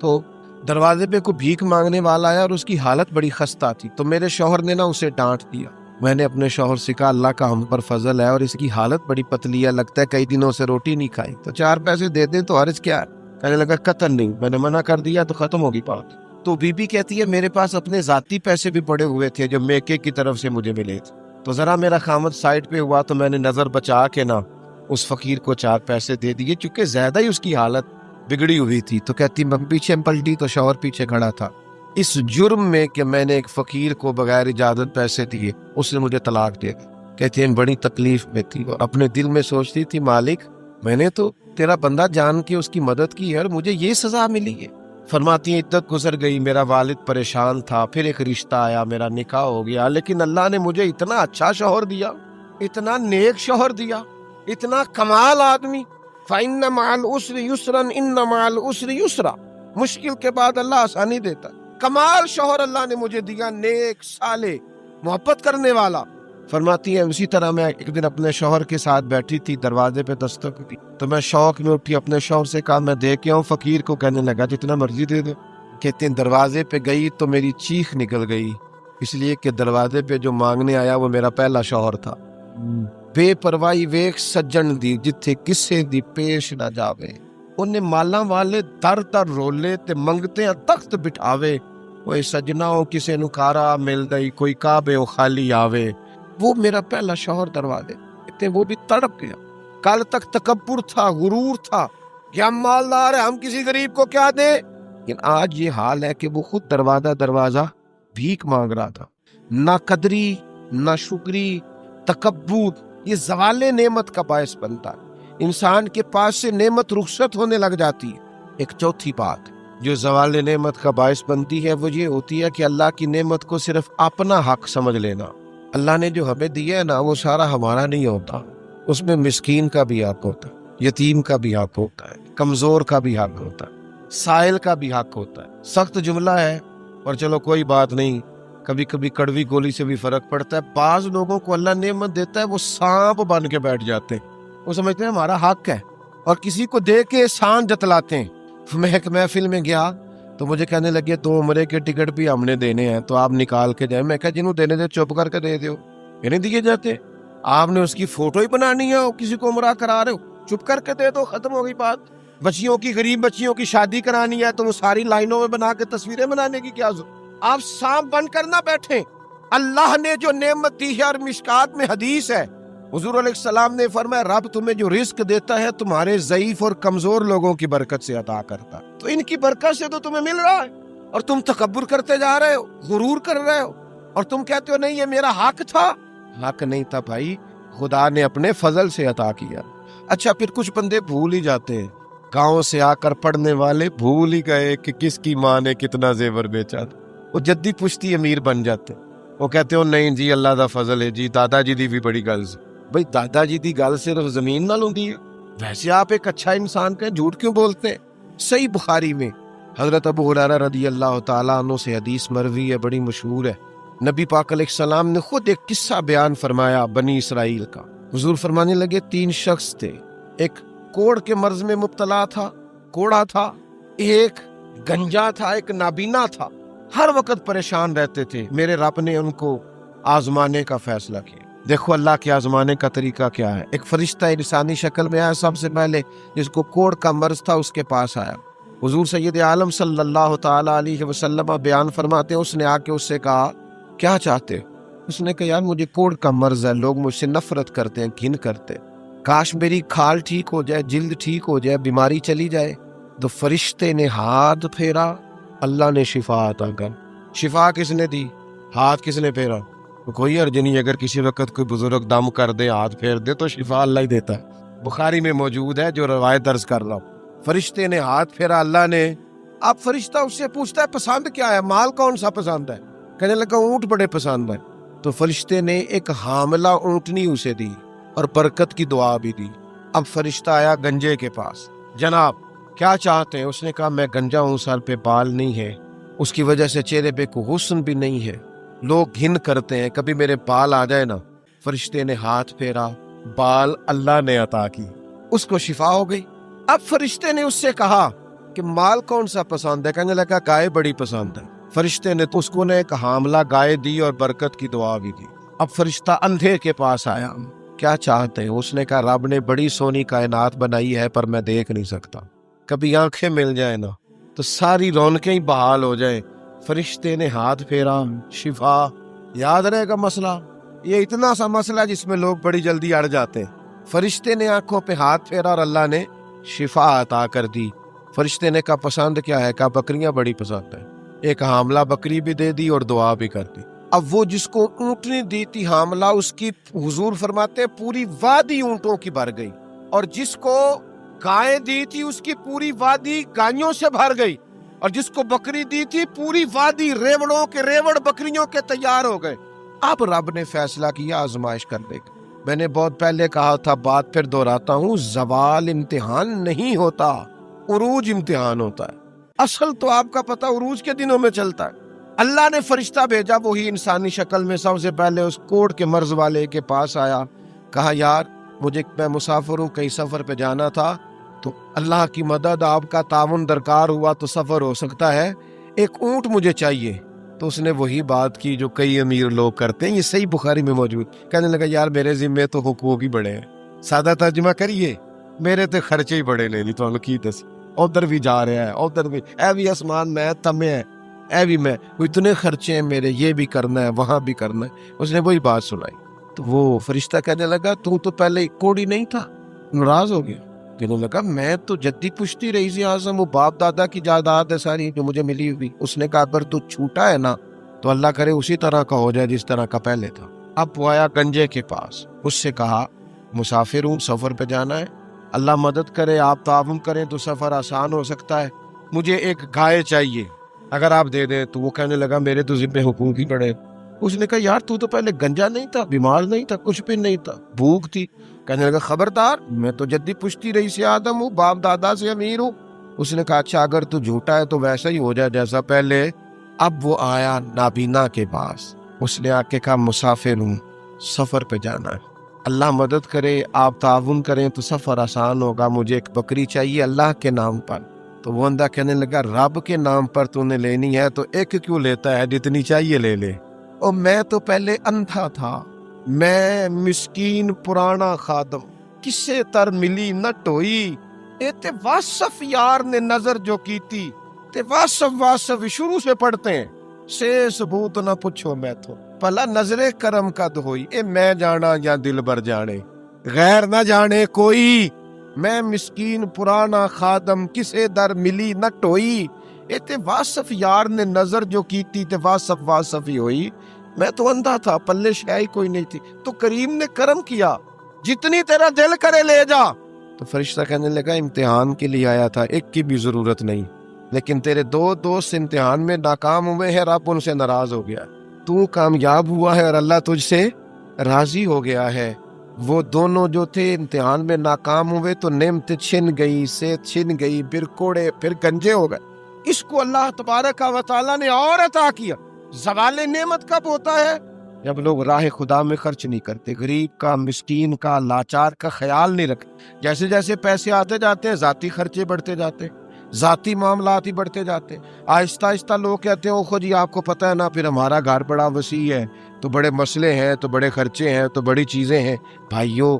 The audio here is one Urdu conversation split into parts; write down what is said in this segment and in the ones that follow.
تو دروازے پہ کوئی بھیک مانگنے والا آیا اور اس کی حالت بڑی خستہ تھی، تو میرے شوہر نے نا اسے ڈانٹ دیا۔ میں نے اپنے شوہر سے کہا اللہ کا ہم پر فضل ہے اور اس کی حالت بڑی پتلی ہے، لگتا ہے کئی دنوں سے روٹی نہیں کھائی، تو 4 پیسے دے دیں تو عرض کیا ہے؟ کہنے لگا قطن نہیں، میں نے منع کر دیا تو ختم ہوگی بات۔ تو بی بی کہتی ہے میرے پاس اپنے ذاتی پیسے بھی پڑے ہوئے تھے جو میکے کی طرف سے مجھے ملے تھے، تو ذرا میرا خامد سائڈ پہ ہوا تو میں نے نظر بچا کے نا اس فقیر کو 4 پیسے دے دیے، چونکہ زیادہ ہی اس کی حالت بگڑی ہوئی تھی۔ تو کہتی میں پیچھے پلٹی تو شوہر پیچھے کھڑا تھا، اس جرم میں کہ میں نے ایک فقیر کو بغیر اجازت پیسے دیے، اس نے مجھے طلاق دے دی۔ کہتی ہیں بڑی تکلیف میں تھی اور اپنے دل میں سوچتی تھی مالک میں نے تو تیرا بندہ جان کے اس کی مدد کی ہے اور مجھے یہ سزا ملی ہے۔ فرماتی ہیں عدت گزر گئی، میرا والد پریشان تھا، پھر ایک رشتہ آیا، میرا نکاح ہو گیا، لیکن اللہ نے مجھے اتنا اچھا شوہر دیا، اتنا نیک شوہر دیا، اتنا کمال آدمی۔ فَإِنَّ مَعَ الْعُسْرِ يُسْرًا إِنَّ مَعَ الْعُسْرِ يُسْرًا، مشکل کے بعد اللہ آسانی دیتا ہے۔ کمال شوہر اللہ نے مجھے دیا، نیک، صالح، محبت کرنے والا۔ فرماتی ہے اسی طرح میں ایک دن اپنے شوہر کے ساتھ بیٹھی تھی، دروازے پہ دستک دی تو میں شوق میں اٹھی، اپنے شوہر سے کہا میں دے کے آؤں فقیر کو؟ کہنے لگا جتنا مرضی دے دو۔ کہتے ہیں دروازے پہ گئی تو میری چیخ نکل گئی، اس لیے کہ دروازے پہ جو مانگنے آیا وہ میرا پہلا شوہر تھا۔ بے پرواہی ویک سجن دی جتھے کسے دی پیش نہ جاوے، انہیں مالاں والے در در رولے تے منگتے ہیں تخت بٹھاوے، کوئی سجنا ہو کسے نو کارا مل گئی، کوئی کعبے ہو خالی آوے۔ وہ میرا پہلا شوہر دروازے کہتے وہ بھی تڑپ گیا۔ کل تک تکبر تھا، غرور تھا کہ ہم مالدار ہیں، ہم کسی غریب کو کیا دیں، لیکن آج یہ حال ہے کہ وہ خود دروازہ بھیک مانگ رہا تھا۔ نہ قدری، نہ شکری، تکبر، یہ زوال نعمت کا باعث بنتا ہے، انسان کے پاس سے نعمت رخصت ہونے لگ جاتی ہے۔ ایک چوتھی بات جو زوال نعمت کا باعث بنتی ہے وہ یہ ہوتی ہے کہ اللہ کی نعمت کو صرف اپنا حق سمجھ لینا۔ اللہ نے جو ہمیں دیا ہے نا وہ سارا ہمارا نہیں ہوتا، اس میں مسکین کا بھی حق ہوتا ہے، یتیم کا بھی حق ہوتا ہے، کمزور کا بھی حق ہوتا ہے، سائل کا بھی حق ہوتا ہے۔ سخت جملہ ہے اور چلو کوئی بات نہیں، کبھی کبھی کڑوی گولی سے بھی فرق پڑتا ہے۔ بعض لوگوں کو اللہ نعمت دیتا ہے وہ سانپ بن کے بیٹھ جاتے ہیں، وہ سمجھتے ہیں ہمارا حق ہے اور کسی کو دے کے احسان جتلاتے ہیں۔ میں ایک محفل میں گیا تو مجھے کہنے لگے 2 عمرے کے ٹکٹ بھی ہم نے دینے ہیں تو آپ نکال کے جائیں۔ میں کہا جنہوں دینے دے چپ کر کے دے دیو، یہ نہیں دیے جاتے، آپ نے اس کی فوٹو ہی بنانی ہے، کسی کو عمرہ کرا رہے ہو چپ کر کے دے دو، ختم ہو گئی بات۔ بچیوں کی، غریب بچیوں کی شادی کرانی ہے تو وہ ساری لائنوں میں بنا کے تصویریں بنانے کی کیا ضرورت؟ آپ سانپ بن کر نہ بیٹھیں۔ اللہ نے جو نعمت دی ہے، اور مشکات میں حدیث ہے حضور علیہ السلام نے فرمایا رب تمہیں جو رزق دیتا ہے تمہارے ضعیف اور کمزور لوگوں کی برکت سے عطا کرتا ہے، تو ان کی برکت سے تو تمہیں مل رہا ہے اور تم تکبر کرتے جا رہے ہو، غرور کر رہے ہو اور تم کہتے ہو نہیں یہ میرا حق تھا۔ حق نہیں تھا بھائی، خدا نے اپنے فضل سے عطا کیا۔ اچھا پھر کچھ بندے بھول ہی جاتے ہیں، گاؤں سے آ کر پڑھنے والے بھول ہی گئے کہ کس کی ماں نے کتنا زیور بیچا تھا، وہ جدی پشتی امیر بن جاتے، وہ کہتے ہو نہیں جی اللہ دا فضل ہے جی، دادا جی دی بھی بڑی گل سے۔ بھائی دادا جی دی گل صرف زمین نہ لوں ہے، ویسے آپ ایک اچھا انسان کہیں جھوٹ کیوں بولتے ہیں؟ صحیح بخاری میں حضرت ابو ہریرہ رضی اللہ تعالیٰ عنہ سے حدیث مروی ہے، بڑی مشہور ہے۔ نبی پاک علیہ السلام نے خود ایک قصہ بیان فرمایا بنی اسرائیل کا۔ حضور فرمانے لگے 3 شخص تھے، ایک کوڑ کے مرض میں مبتلا تھا، کوڑا تھا، ایک گنجا تھا، ایک نابینا تھا، ہر وقت پریشان رہتے تھے۔ میرے رب نے ان کو آزمانے کا فیصلہ کیا۔ دیکھو اللہ کے آزمانے کا طریقہ کیا ہے۔ ایک فرشتہ انسانی شکل میں آیا، سب سے پہلے جس کو کوڑ کا مرض تھا اس کے پاس آیا۔ حضور سید عالم صلی اللہ تعالی علیہ وسلم بیان فرماتے ہیں اس نے آ کے اس سے کہا کیا چاہتے ہو؟ اس نے کہا یار مجھے کوڑ کا مرض ہے، لوگ مجھ سے نفرت کرتے ہیں، گھن کرتے، کاش میری کھال ٹھیک ہو جائے، جلد ٹھیک ہو جائے، بیماری چلی جائے۔ تو فرشتے نے ہاتھ پھیرا، اللہ نے شفا عطا کر۔ شفا کس نے دی؟ ہاتھ کس نے پھیرا؟ کوئی عرض نہیں، اگر کسی وقت کوئی بزرگ دم کر دے، ہاتھ پھیر دے تو شفا اللہ ہی دیتا ہے، بخاری میں موجود ہے جو روایت درج کر رہا ہوں۔ فرشتے نے ہاتھ پھیرا، اللہ نے۔ اب فرشتہ اس سے پوچھتا ہے پسند کیا ہے، مال کون سا پسند ہے؟ کہنے لگا اونٹ بڑے پسند ہے۔ تو فرشتے نے ایک حاملہ اونٹنی اسے دی اور برکت کی دعا بھی دی۔ اب فرشتہ آیا گنجے کے پاس، جناب کیا چاہتے ہیں؟ اس نے کہا میں گنجا ہوں، سر پہ بال نہیں ہے، اس کی وجہ سے چہرے پہ کوئی حسن بھی نہیں ہے، لوگ گھن کرتے ہیں، کبھی میرے بال آ جائے نا۔ فرشتے نے ہاتھ پھیرا، بال اللہ نے عطا کی، اس کو شفا ہو گئی۔ اب فرشتے نے اس سے کہا کہ مال کون سا پسند ہے؟ کہنے لگا گائے بڑی پسند ہے۔ فرشتے نے تو اس کو ایک حاملہ گائے دی اور برکت کی دعا بھی دی۔ اب فرشتہ اندھے کے پاس آیا، کیا چاہتے ہیں؟ اس نے کہا رب نے بڑی سونی کائنات بنائی ہے پر میں دیکھ نہیں سکتا، کبھی آنکھیں مل جائیں نا تو ساری رونقیں ہی بحال ہو جائیں۔ فرشتے نے ہاتھ پھیرا، شفا۔ یاد رہے گا مسئلہ، یہ اتنا سا مسئلہ جس میں لوگ بڑی جلدی اڑ جاتے ہیں۔ فرشتے نے آنکھوں پہ ہاتھ پھیرا اور اللہ نے شفا عطا کر دی۔ فرشتے نے کہا پسند کیا ہے؟ کہا بکریاں بڑی پسند ہے۔ ایک حاملہ بکری بھی دے دی اور دعا بھی کر دی۔ اب وہ جس کو اونٹنی دی تھی حاملہ، اس کی حضور فرماتے پوری وادی اونٹوں کی بھر گئی، اور جس کو گائے دی تھی اس کی پوری وادی گائیوں سے بھر گئی، اور جس کو بکری دی تھی پوری وادی ریوڑوں کے ریوڑ بکریوں کے تیار ہو گئے۔ اب رب نے فیصلہ کیا آزمائش کرنے کا۔ میں نے بہت پہلے کہا تھا، بات پھر دہراتا ہوں، زوال امتحان نہیں ہوتا، عروج امتحان ہوتا ہے۔ اصل تو آپ کا پتہ عروج کے دنوں میں چلتا ہے۔ اللہ نے فرشتہ بھیجا، وہی انسانی شکل میں سب سے پہلے اس کوڑ کے مرض والے کے پاس آیا، کہا یار میں مسافر ہوں، کہیں سفر پہ جانا تھا، تو اللہ کی مدد، آپ کا تعاون درکار ہوا تو سفر ہو سکتا ہے، ایک اونٹ مجھے چاہیے۔ تو اس نے وہی بات کی جو کئی امیر لوگ کرتے ہیں، یہ صحیح بخاری میں موجود۔ کہنے لگا یار میرے ذمے تو حقوق ہی بڑے ہیں، سادہ ترجمہ کریے، میرے تو خرچے ہی بڑے لے لی تو کی دس، ادھر بھی جا رہا ہے، ادھر بھی، اے بھی آسمان میں تمے ہے، اے بھی میں، اتنے خرچے ہیں میرے، یہ بھی کرنا ہے وہاں بھی کرنا ہے۔ اس نے وہی بات سنائی تو وہ فرشتہ کہنے لگا تو پہلے کوڑی نہیں تھا، ناراض ہو گیا۔ کہنے لگا میں تو جدی پشتی رئیس اعظم، وہ باپ دادا کی جائیداد ہے ساری جو مجھے ملی ہوئی۔ اس نے کہا اگر تو چھوٹا ہے نا تو اللہ کرے اسی طرح کا ہو جائے جس طرح کا پہلے تھا۔ اب وہ آیا گنجے کے پاس، اس سے کہا مسافر ہوں، سفر پہ جانا ہے، اللہ مدد کرے، آپ تعاون کریں تو سفر آسان ہو سکتا ہے، مجھے ایک گائے چاہیے، اگر آپ دے دیں۔ تو وہ کہنے لگا میرے تو ذمہ حقوق ہی پڑے۔ اس نے کہا یار تو پہلے گنجا نہیں تھا، بیمار نہیں تھا، کچھ بھی نہیں تھا، بھوک تھی۔ کہنے لگا خبردار، میں تو جدی پشتی رئیس آدم ہوں، باپ دادا سے امیر ہوں۔ اس نے کہا اچھا اگر تو جھوٹا ہے تو ویسا ہی ہو جائے جیسا پہلے۔ اب وہ آیا نابینا کے پاس، اس نے آ کے کہا مسافر ہوں، سفر پہ جانا ہے، اللہ مدد کرے، آپ تعاون کریں تو سفر آسان ہوگا، مجھے ایک بکری چاہیے اللہ کے نام پر۔ تو وہ اندھا کہنے لگا رب کے نام پر تو نے لینی ہے تو ایک کیوں لیتا ہے، جتنی چاہیے لے لے۔ اور میں تو پہلے اندھا تھا، میں مسکین پرانا خادم، کسے تر ملی نہ ٹوئی، اے تے واصف یار نے نظر جو کیتی، تے واصف شروع سے پڑھتے ہیں، سے ثبوت نہ پوچھو میں تو، پہلا نظر کرم قد ہوئی، اے میں جانا یا دل بر جانے، غیر نہ جانے کوئی، میں مسکین پرانا خادم، کسے در ملی نہ ٹوئی، اے تے واصف یار نے نظر جو کیتی، تے واصف ہی ہوئی۔ میں تو اندھا تھا، پلے شائی کوئی نہیں تھی، تو کریم نے کرم کیا، جتنی تیرا دل کرے لے جا۔ تو فرشتہ کہنے لگا امتحان کے لیے آیا تھا، ایک کی بھی ضرورت نہیں، لیکن تیرے دو دوست امتحان میں ناکام ہوئے ہیں، رب ان سے ناراض ہو گیا، تو کامیاب ہوا ہے اور اللہ تجھ سے راضی ہو گیا ہے۔ وہ دونوں جو تھے امتحان میں ناکام ہوئے تو نعمت چھن گئی، صحت چھن گئی، پھر کوڑے، پھر گنجے ہو گئے۔ اس کو اللہ تبارک و تعالیٰ نے اور عطا کیا۔ زوال نعمت کب ہوتا ہے؟ جب لوگ راہ خدا میں خرچ نہیں کرتے، غریب کا، مسکین کا، لاچار کا خیال نہیں رکھتے۔ جیسے جیسے پیسے آتے جاتے ہیں ذاتی خرچے بڑھتے جاتے ہیں، ذاتی معاملات ہی بڑھتے جاتے ہیں۔ آہستہ آہستہ لوگ کہتے ہیں اوہ جی آپ کو پتہ ہے نا، پھر ہمارا گھر بڑا وسیع ہے تو بڑے مسئلے ہیں، تو بڑے خرچے ہیں، تو بڑی چیزیں ہیں۔ بھائیو،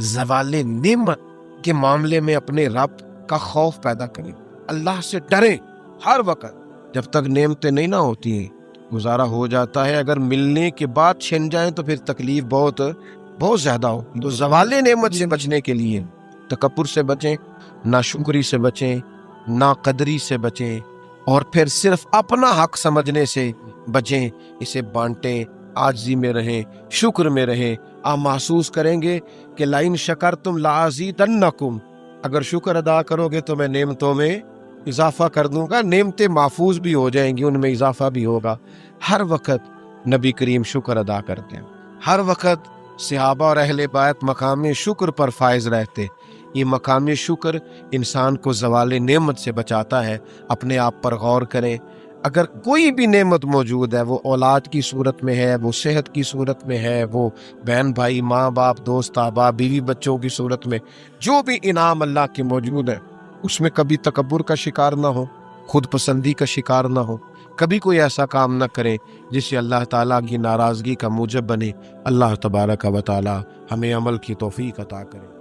زوال نعمت کے معاملے میں اپنے رب کا خوف پیدا کریں، اللہ سے ڈریں ہر وقت۔ جب تک نعمتیں نہیں نہ ہوتی ہیں گزارا ہو جاتا ہے، اگر ملنے کے بعد چھن جائیں تو پھر تکلیف بہت زیادہ ہو۔ تو زوال نعمت سے بچنے کے لیے تکبر سے بچیں، ناشکری سے بچیں، ناقدری سے بچیں، اور پھر صرف اپنا حق سمجھنے سے بچیں، اسے بانٹیں، عاجزی میں رہیں، شکر میں رہیں۔ آپ محسوس کریں گے کہ لئن شکرتم لازیدنکم، اگر شکر ادا کرو گے تو میں نعمتوں میں اضافہ کر دوں گا، نعمتیں محفوظ بھی ہو جائیں گی، ان میں اضافہ بھی ہوگا۔ ہر وقت نبی کریم شکر ادا کرتے ہیں، ہر وقت صحابہ اور اہل بیت مقام شکر پر فائز رہتے۔ یہ مقام شکر انسان کو زوال نعمت سے بچاتا ہے۔ اپنے آپ پر غور کریں، اگر کوئی بھی نعمت موجود ہے، وہ اولاد کی صورت میں ہے، وہ صحت کی صورت میں ہے، وہ بہن بھائی، ماں باپ، دوست احباب، بیوی بچوں کی صورت میں، جو بھی انعام اللہ کے موجود ہے، اس میں کبھی تکبر کا شکار نہ ہو، خود پسندی کا شکار نہ ہو، کبھی کوئی ایسا کام نہ کریں جس سے اللہ تعالیٰ کی ناراضگی کا موجب بنے۔ اللہ تبارک و تعالیٰ ہمیں عمل کی توفیق عطا کرے۔